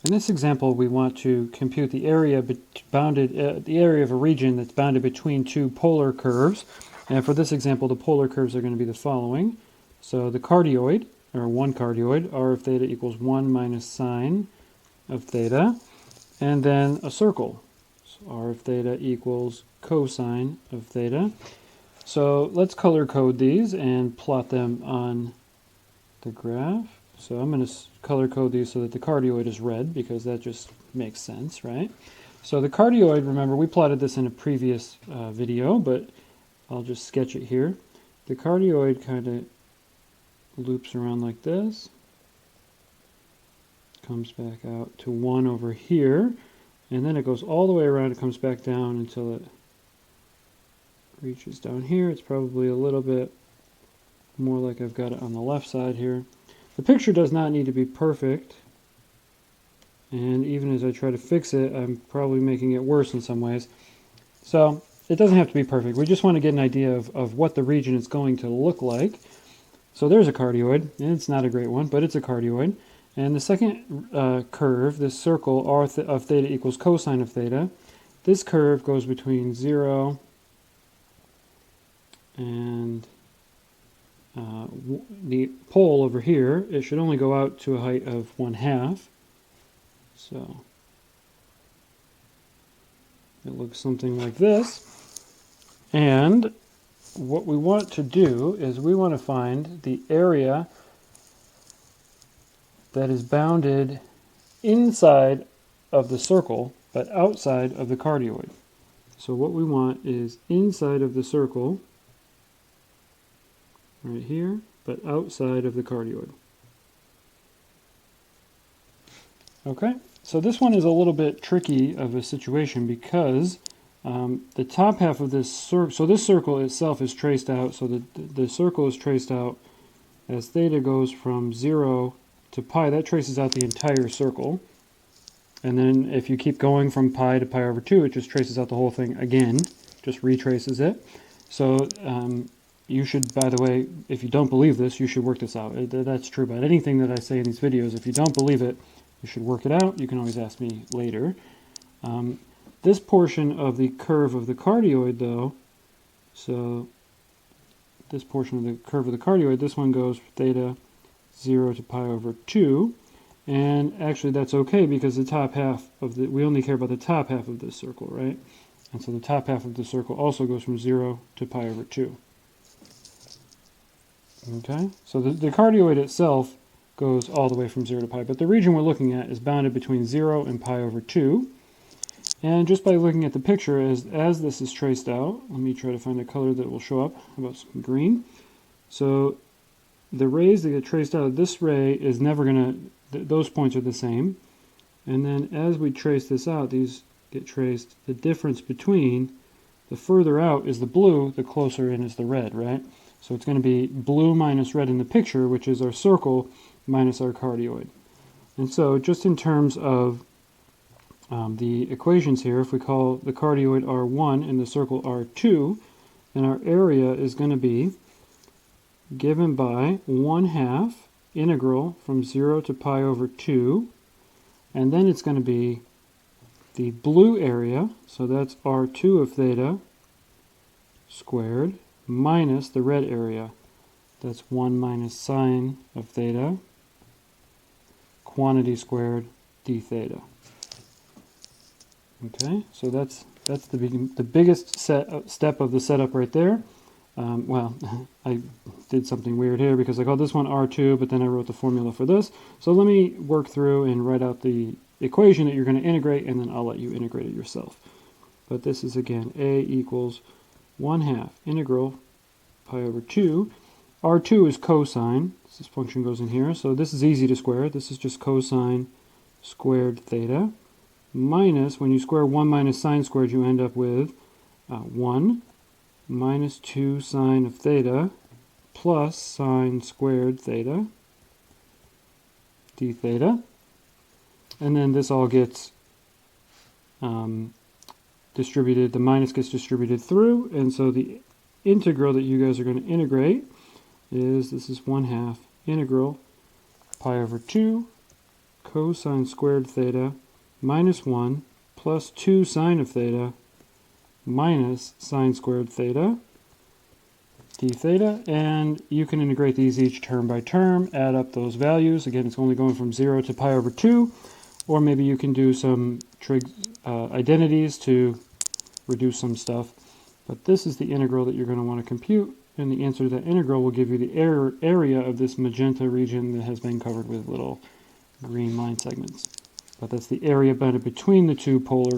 In this example, we want to compute the area the area of a region that's bounded between two polar curves. And for this example, the polar curves are going to be the following. So the cardioid, or one cardioid, r of theta equals 1 minus sine of theta. And then a circle, so r of theta equals cosine of theta. So let's color code these and plot them on the graph. So I'm going to color code these so that the cardioid is red, because that just makes sense, right? So the cardioid, remember, we plotted this in a previous video, but I'll just sketch it here. The cardioid kind of loops around like this, comes back out to 1 over here, and then it goes all the way around. It comes back down until it reaches down here. It's probably a little bit more like I've got it on the left side here. The picture does not need to be perfect, and even as I try to fix it, I'm probably making it worse in some ways. So it doesn't have to be perfect. We just want to get an idea of what the region is going to look like. So there's a cardioid, and it's not a great one, but it's a cardioid. And the second curve, this circle, r of theta equals cosine of theta, this curve goes between 0 and the pole over here. It should only go out to a height of 1/2. So it looks something like this. And what we want to do is we want to find the area that is bounded inside of the circle but outside of the cardioid. So what we want is inside of the circle right here, but outside of the cardioid. Okay, so this one is a little bit tricky of a situation because the top half of this circle, so this circle itself is traced out, so the circle is traced out as theta goes from 0 to pi. That traces out the entire circle. And then if you keep going from pi to pi over 2, it just traces out the whole thing again, just retraces it. So you should, by the way, if you don't believe this, you should work this out. That's true about anything that I say in these videos. If you don't believe it, you should work it out. You can always ask me later. This portion of the curve of the cardioid, though, so this portion of the curve of the cardioid, this one goes theta 0 to pi over 2. And actually that's okay because the top half of we only care about the top half of this circle, right? And so the top half of the circle also goes from 0 to pi over 2. Okay, so the cardioid itself goes all the way from 0 to pi, but the region we're looking at is bounded between 0 and pi over 2. And just by looking at the picture, as this is traced out, let me try to find a color that will show up. How about some green? So the rays that get traced out, this ray is never going to, those points are the same. And then as we trace this out, these get traced. The difference between, the further out is the blue, the closer in is the red, right? So it's going to be blue minus red in the picture, which is our circle, minus our cardioid. And so just in terms of the equations here, if we call the cardioid R1 and the circle R2, then our area is going to be given by 1/2 integral from 0 to pi over 2, and then it's going to be the blue area, so that's R2 of theta squared, minus the red area, that's 1 minus sine of theta, quantity squared d theta. Okay, so that's the biggest step of the setup right there. Well, I did something weird here because I called this one R2, but then I wrote the formula for this. So let me work through and write out the equation that you're going to integrate, and then I'll let you integrate it yourself. But this is, again, A equals 1/2 integral pi over 2. R2 is cosine. This function goes in here, so this is easy to square. This is just cosine squared theta. Minus, when you square 1 minus sine squared, you end up with 1 minus 2 sine of theta plus sine squared theta d theta. And then this all gets distributed, the minus gets distributed through, and so the integral that you guys are going to integrate is, this is 1/2 integral pi over 2 cosine squared theta minus 1 plus 2 sine of theta minus sine squared theta d theta, and you can integrate these each term by term, add up those values. Again, it's only going from 0 to pi over 2, or maybe you can do some identities to reduce some stuff. But this is the integral that you're going to want to compute, and the answer to that integral will give you the area of this magenta region that has been covered with little green line segments. But that's the area bounded between the two polar